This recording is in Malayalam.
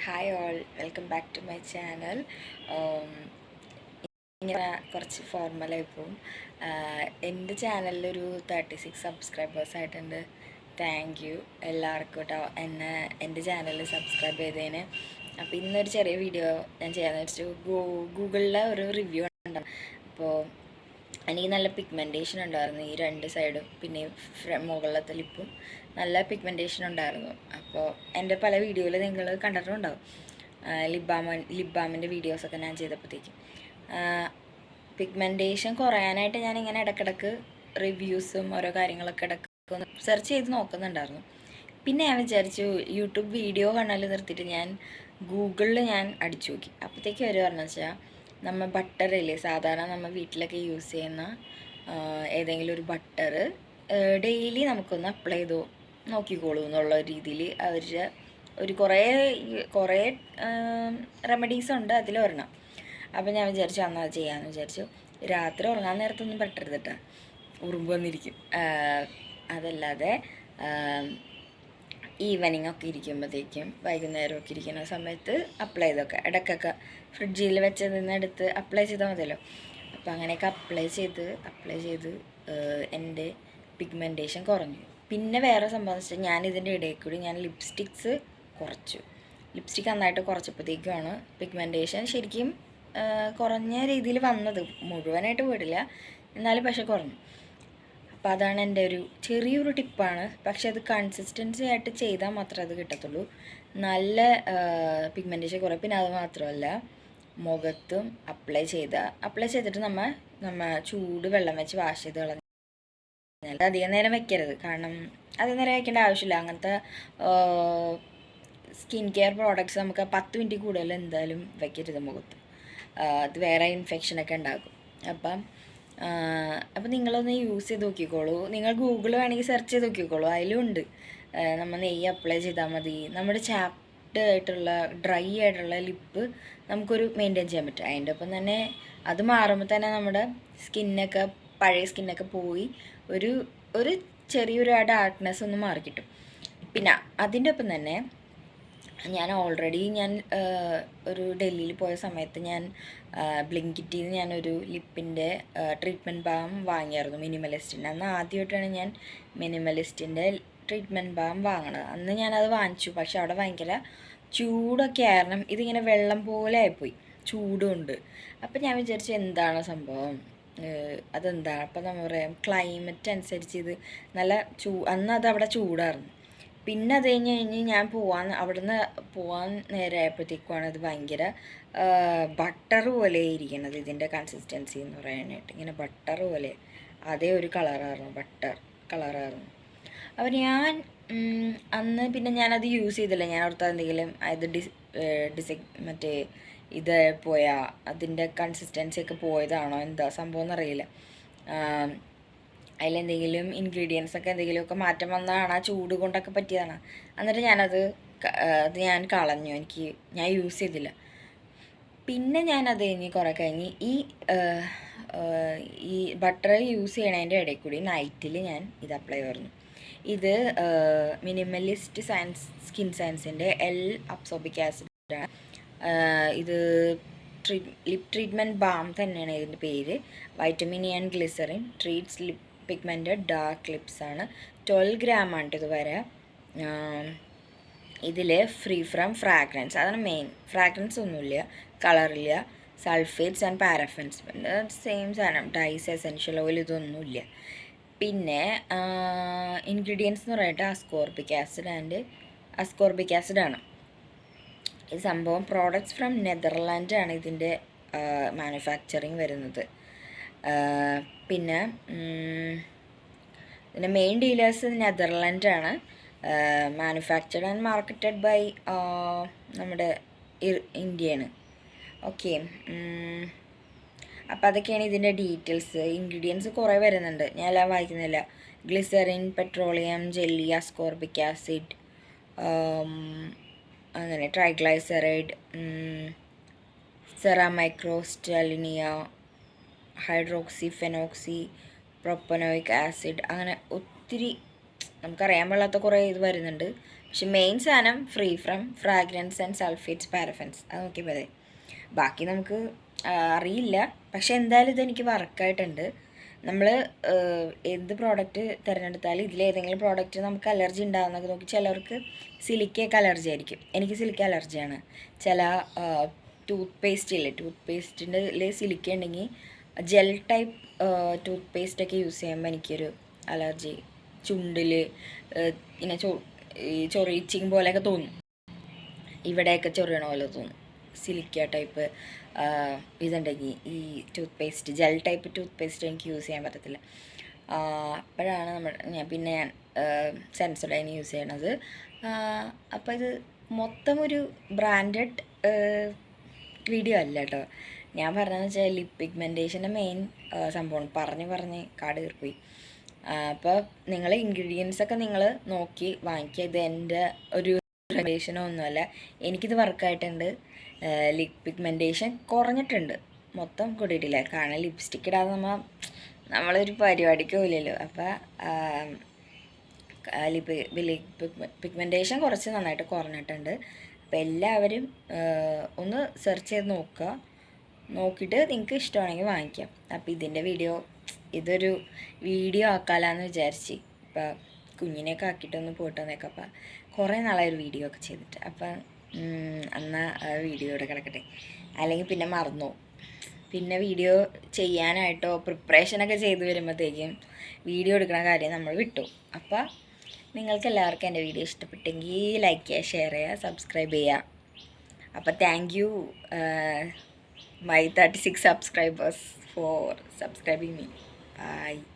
Hi all, welcome back to my channel. ഇങ്ങനെ കുറച്ച് ഫോർമലായി പോവും. എൻ്റെ ചാനലിലൊരു 36 സബ്സ്ക്രൈബേഴ്സ് ആയിട്ടുണ്ട്. താങ്ക് യു എല്ലാവർക്കും കേട്ടോ, എൻ്റെ ചാനലിൽ സബ്സ്ക്രൈബ് ചെയ്തതിന്. അപ്പോൾ ഇന്നൊരു ചെറിയ വീഡിയോ ഞാൻ ചെയ്യാമെന്ന് വെച്ചു. ഗൂഗിളിലെ ഒരു റിവ്യൂ ഉണ്ടാകും. അപ്പോൾ എനിക്ക് നല്ല പിഗ്മെൻറ്റേഷൻ ഉണ്ടായിരുന്നു ഈ രണ്ട് സൈഡും, പിന്നെ മുകളിലത്തെ ലിപ്പും നല്ല പിഗ്മെൻറ്റേഷൻ ഉണ്ടായിരുന്നു. അപ്പോൾ എൻ്റെ പല വീഡിയോയിൽ നിങ്ങൾ കണ്ടിട്ടുണ്ടാവും, ലിപ് ബാമിൻ്റെ വീഡിയോസൊക്കെ ഞാൻ ചെയ്തപ്പോഴത്തേക്കും. പിഗ്മെൻറ്റേഷൻ കുറയാനായിട്ട് ഞാനിങ്ങനെ ഇടയ്ക്കിടയ്ക്ക് റിവ്യൂസും ഓരോ കാര്യങ്ങളൊക്കെ ഇടയ്ക്ക് ഒന്ന് സെർച്ച് ചെയ്ത് നോക്കുന്നുണ്ടായിരുന്നു. പിന്നെ ഞാൻ വിചാരിച്ചു യൂട്യൂബ് വീഡിയോ കാണാൻ നിർത്തിയിട്ട് ഞാൻ ഗൂഗിളിൽ ഞാൻ അടിച്ചു നോക്കി. അപ്പോഴത്തേക്ക് അവർ പറഞ്ഞു വെച്ചാൽ നമ്മൾ ബട്ടറില്ലേ, സാധാരണ നമ്മൾ വീട്ടിലൊക്കെ യൂസ് ചെയ്യുന്ന ഏതെങ്കിലും ഒരു ബട്ടർ ഡെയിലി നമുക്കൊന്ന് അപ്ലൈ ചെയ്തോ നോക്കിക്കോളൂ എന്നുള്ള രീതിയിൽ അവരുടെ ഒരു കുറേ റെമഡീസ് ഉണ്ട്, അതിലൊരെണ്ണം. അപ്പോൾ ഞാൻ വിചാരിച്ചു അന്ന് അത് ചെയ്യാമെന്ന് വിചാരിച്ചു. രാത്രി ഉറങ്ങാൻ നേരത്തൊന്നും ബട്ടർ കേട്ടോ, ഉറുമ്പ് വന്നിരിക്കും. അതല്ലാതെ ഈവനിങ് ഒക്കെ ഇരിക്കുമ്പോഴത്തേക്കും, വൈകുന്നേരമൊക്കെ ഇരിക്കുന്ന സമയത്ത് അപ്ലൈ ചെയ്തൊക്കെ ഇടയ്ക്കൊക്കെ ഫ്രിഡ്ജിൽ വെച്ചതിൽ എടുത്ത് അപ്ലൈ ചെയ്താൽ മതിയല്ലോ. അപ്പോൾ അങ്ങനെയൊക്കെ അപ്ലൈ ചെയ്ത് എൻ്റെ പിഗ്മെൻറ്റേഷൻ കുറഞ്ഞു. പിന്നെ വേറെ സംഭവം വെച്ചാൽ ഞാൻ ഇതിൻ്റെ ഇടയിൽ കൂടി ഞാൻ ലിപ്സ്റ്റിക്സ് കുറച്ചു. ലിപ്സ്റ്റിക്ക് നന്നായിട്ട് കുറച്ചപ്പോഴത്തേക്കുമാണ് പിഗ്മെൻറ്റേഷൻ ശരിക്കും കുറഞ്ഞ രീതിയിൽ വന്നത്. മുഴുവനായിട്ട് പോയിട്ടില്ല, എന്നാലും പക്ഷെ കുറഞ്ഞു. അപ്പോൾ അതാണ് എൻ്റെ ഒരു ചെറിയൊരു ടിപ്പാണ്. പക്ഷെ അത് കൺസിസ്റ്റൻസി ആയിട്ട് ചെയ്താൽ മാത്രമേ അത് കിട്ടത്തുള്ളൂ. നല്ല പിഗ്മെൻറ്റേഷൻ കുറേ. പിന്നെ അത് മാത്രമല്ല, മുഖത്തും അപ്ലൈ ചെയ്തിട്ട് നമ്മൾ ചൂട് വെള്ളം വെച്ച് വാഷ് ചെയ്ത് കളഞ്ഞാൽ അധികം നേരം വെക്കരുത്. കാരണം അധികം നേരം വെക്കേണ്ട ആവശ്യമില്ല. അങ്ങനത്തെ സ്കിൻ കെയർ പ്രോഡക്റ്റ്സ് നമുക്ക് 10 മിനിറ്റ് കൂടുതൽ എന്തായാലും വെക്കരുത് മുഖത്ത്. അത് വേറെ ഇൻഫെക്ഷനൊക്കെ ഉണ്ടാക്കും. അപ്പം നിങ്ങളൊന്ന് യൂസ് ചെയ്ത് നോക്കിക്കോളൂ. നിങ്ങൾ ഗൂഗിൾ വേണമെങ്കിൽ സെർച്ച് ചെയ്ത് നോക്കിക്കോളൂ, അതിലും ഉണ്ട്. നമ്മൾ നെയ്യ് അപ്ലൈ ചെയ്താൽ മതി. നമ്മുടെ ചാപ്ഡ് ആയിട്ടുള്ള ഡ്രൈ ആയിട്ടുള്ള ലിപ്പ് നമുക്കൊരു മെയിൻറ്റെയിൻ ചെയ്യാൻ പറ്റും. അതിൻ്റെ ഒപ്പം തന്നെ അത് മാറുമ്പോൾ തന്നെ നമ്മുടെ സ്കിന്നൊക്കെ, പഴയ സ്കിന്നൊക്കെ പോയി ഒരു ചെറിയൊരു ഡാർക്ക്നെസ് ഒന്ന് മാറിക്കിട്ടും. പിന്നെ അതിൻ്റെ ഒപ്പം തന്നെ ഞാൻ ഒരു ഡൽഹിയിൽ പോയ സമയത്ത് ഞാൻ ബ്ലിങ്കിറ്റിൽ നിന്ന് ഞാനൊരു ലിപ്പിൻ്റെ ട്രീറ്റ്മെൻറ്റ് ബാം വാങ്ങിയായിരുന്നു, മിനിമലിസ്റ്റിൻ്റെ. അന്ന് ആദ്യമായിട്ടാണ് ഞാൻ മിനിമലിസ്റ്റിൻ്റെ ട്രീറ്റ്മെൻറ്റ് ബാം വാങ്ങണത്. അന്ന് ഞാനത് വാങ്ങിച്ചു. പക്ഷെ അവിടെ ഭയങ്കര ചൂടൊക്കെ ആയിരുന്നു. ഇതിങ്ങനെ വെള്ളം പോലെ ആയിപ്പോയി, ചൂടുണ്ട്. അപ്പം ഞാൻ വിചാരിച്ചു എന്താണ് സംഭവം, അതെന്താണ്. അപ്പം നമ്മൾ പറയാം ക്ലൈമറ്റ് അനുസരിച്ച് ഇത് നല്ല അന്ന് അത് അവിടെ ചൂടായിരുന്നു. പിന്നെ അത് കഴിഞ്ഞ് ഞാൻ അവിടുന്ന് പോവാൻ നേരമായപ്പോഴത്തേക്കുമാണ് അത് ഭയങ്കര ബട്ടർ പോലെ ഇരിക്കണത്. ഇതിൻ്റെ കൺസിസ്റ്റൻസി എന്ന് പറയാനായിട്ട് ഇങ്ങനെ ബട്ടർ പോലെ, അതേ ഒരു ബട്ടർ കളറായിരുന്നു. അപ്പോൾ ഞാൻ അന്ന് പിന്നെ ഞാനത് യൂസ് ചെയ്തില്ല. ഞാൻ ഓർത്താൽ എന്തെങ്കിലും അത് മറ്റേ ഇത് അതിൻ്റെ കൺസിസ്റ്റൻസി ഒക്കെ പോയതാണോ എന്താ സംഭവം എന്നറിയില്ല. അതിലെന്തെങ്കിലും ഇൻഗ്രീഡിയൻസൊക്കെ എന്തെങ്കിലുമൊക്കെ മാറ്റം വന്നതാണ്, ആ ചൂട് കൊണ്ടൊക്കെ പറ്റിയതാണ്. എന്നിട്ട് ഞാൻ കളഞ്ഞു. ഞാൻ യൂസ് ചെയ്തില്ല. പിന്നെ ഞാനത് കഴിഞ്ഞ് കുറേ കഴിഞ്ഞ് ഈ ബട്ടർ യൂസ് ചെയ്യണതിൻ്റെ ഇടയിൽ കൂടി നൈറ്റിൽ ഞാൻ ഇത് അപ്ലൈ ചെയ്യുന്നു. ഇത് മിനിമലിസ്റ്റ് സ്കിൻ സയൻസിൻ്റെ അബ്സോർബിക് ആസിഡാണ്. ഇത് ലിപ് ട്രീറ്റ്മെൻറ്റ് ബാം തന്നെയാണ് ഇതിൻ്റെ പേര്. Vitamin E and glycerin treats lip pigmented dark lips ആണ്. 12 ഗ്രാമാണ് ഇത് വരെ. ഇതിൽ ഫ്രീ ഫ്രം ഫ്രാഗ്രൻസ്, അതാണ് മെയിൻ. ഫ്രാഗ്രൻസ് ഒന്നുമില്ല, കളറില്ല, സൾഫേറ്റ്സ് ആൻഡ് പാരഫിൻസ്, സെയിം സാധനം, ഡൈസ്, എസെൻഷ്യൽ ഓയിൽ, ഇതൊന്നുമില്ല. പിന്നെ ഇൻഗ്രീഡിയൻസ് എന്ന് പറയുന്നത് അസ്കോർബിക് ആസിഡാണ്. ഈ സംഭവം പ്രോഡക്ട്സ് ഫ്രം നെതർലാൻഡാണ് ഇതിൻ്റെ മാനുഫാക്ചറിങ് വരുന്നത്. പിന്നെ ഇതിൻ്റെ മെയിൻ ഡീലേഴ്സ് നെതർലാൻഡാണ്. മാനുഫാക്ചർഡ് ആൻഡ് മാർക്കറ്റഡ് ബൈ നമ്മുടെ ഇന്ത്യയാണ്. ഓക്കെ, അപ്പോൾ അതൊക്കെയാണ് ഇതിൻ്റെ ഡീറ്റെയിൽസ്. ഇൻഗ്രീഡിയൻസ് കുറേ വരുന്നുണ്ട്, ഞാൻ എല്ലാം വായിക്കുന്നില്ല. Glycerin, petroleum jelly, ascorbic acid, അങ്ങനെ ട്രൈഗ്ലൈസറൈഡ്, സെറാമൈക്രോസ്റ്റലിനിയ, ഹൈഡ്രോക്സി ഫെനോക്സി, പ്രൊപ്പനോയിക് ആസിഡ്, അങ്ങനെ ഒത്തിരി നമുക്കറിയാൻ പാടില്ലാത്ത കുറേ ഇത് വരുന്നുണ്ട്. പക്ഷെ മെയിൻ സാധനം free from fragrance and sulphates parabens അത് നോക്കിയാൽ മതി. ബാക്കി നമുക്ക് അറിയില്ല. പക്ഷെ എന്തായാലും ഇതെനിക്ക് വർക്കായിട്ടുണ്ട്. നമ്മൾ എന്ത് പ്രോഡക്റ്റ് തിരഞ്ഞെടുത്താലും ഇതിലേതെങ്കിലും പ്രോഡക്റ്റ് നമുക്ക് അലർജി ഉണ്ടാകുന്നൊക്കെ നോക്കി. ചിലർക്ക് സിലിക്കയൊക്കെ അലർജി ആയിരിക്കും. എനിക്ക് സിലിക്ക അലർജിയാണ്. ചില ടൂത്ത് പേസ്റ്റ് ഇല്ലേ, ടൂത്ത് പേസ്റ്റിൻ്റെ സിലിക്ക ഉണ്ടെങ്കിൽ ജെൽ ടൈപ്പ് ടൂത്ത് പേസ്റ്റൊക്കെ യൂസ് ചെയ്യുമ്പോൾ എനിക്കൊരു അലർജി, ചുണ്ടിൽ ഇങ്ങനെ ഈ ചൊറിച്ചിങ് പോലെയൊക്കെ തോന്നും, ഇവിടെയൊക്കെ ചൊറിയണ പോലെ തോന്നും. സിലിക്ക ടൈപ്പ് ഇതുണ്ടെങ്കിൽ ഈ tooth paste, gel type tooth paste എനിക്ക് യൂസ് ചെയ്യാൻ പറ്റത്തില്ല. അപ്പോഴാണ് ഞാൻ സെൻസോഡൈൻ യൂസ് ചെയ്യണത്. അപ്പോൾ ഇത് മൊത്തം ഒരു ബ്രാൻഡഡ് വീഡിയോ അല്ല കേട്ടോ. ഞാൻ പറഞ്ഞതെന്ന് വെച്ചാൽ ലിപ് പിഗ്മെൻറ്റേഷൻ്റെ മെയിൻ സംഭവമാണ്. പറഞ്ഞ് കാട് കീറിപ്പോയി. അപ്പോൾ നിങ്ങൾ ഇൻഗ്രീഡിയൻസൊക്കെ നിങ്ങൾ നോക്കി വാങ്ങിക്കുക. ഇത് എൻ്റെ ഒരു റെക്കമെൻഡേഷനോ ഒന്നുമല്ല. എനിക്കിത് വർക്കായിട്ടുണ്ട്. ലിപ് പിഗ്മെൻറ്റേഷൻ കുറഞ്ഞിട്ടുണ്ട്, മൊത്തം കൂടിയിട്ടില്ല. കാരണം ലിപ്സ്റ്റിക്ക് ഇടാതെ നമ്മളൊരു പരിപാടിക്ക് പോയില്ലല്ലോ. അപ്പോൾ ലിപ് പിഗ്മെൻറ്റേഷൻ കുറച്ച് നന്നായിട്ട് കുറഞ്ഞിട്ടുണ്ട്. അപ്പോൾ എല്ലാവരും ഒന്ന് സെർച്ച് ചെയ്ത് നോക്കിയിട്ട് നിങ്ങൾക്ക് ഇഷ്ടമാണെങ്കിൽ വാങ്ങിക്കാം. അപ്പോൾ ഇതൊരു വീഡിയോ ആക്കാമെന്ന് വിചാരിച്ച്. ഇപ്പോൾ കുഞ്ഞിനെയൊക്കെ ആക്കിയിട്ടൊന്ന് പോയിട്ട് വന്നേക്കാം. അപ്പം കുറേ നാളായൊരു വീഡിയോ ഒക്കെ ചെയ്തിട്ട്. അപ്പം എന്നാൽ വീഡിയോ ഇവിടെ കിടക്കട്ടെ, അല്ലെങ്കിൽ പിന്നെ മറന്നു. പിന്നെ വീഡിയോ ചെയ്യാനായിട്ടോ പ്രിപ്പറേഷനൊക്കെ ചെയ്ത് വരുമ്പോഴത്തേക്കും വീഡിയോ എടുക്കുന്ന കാര്യം നമ്മൾ വിട്ടു. അപ്പോൾ നിങ്ങൾക്ക് എല്ലാവർക്കും എൻ്റെ വീഡിയോ ഇഷ്ടപ്പെട്ടെങ്കിൽ ലൈക്ക് ചെയ്യുക, ഷെയർ ചെയ്യുക, സബ്സ്ക്രൈബ് ചെയ്യുക. അപ്പോൾ thank you my 36 subscribers for subscribing me. Bye.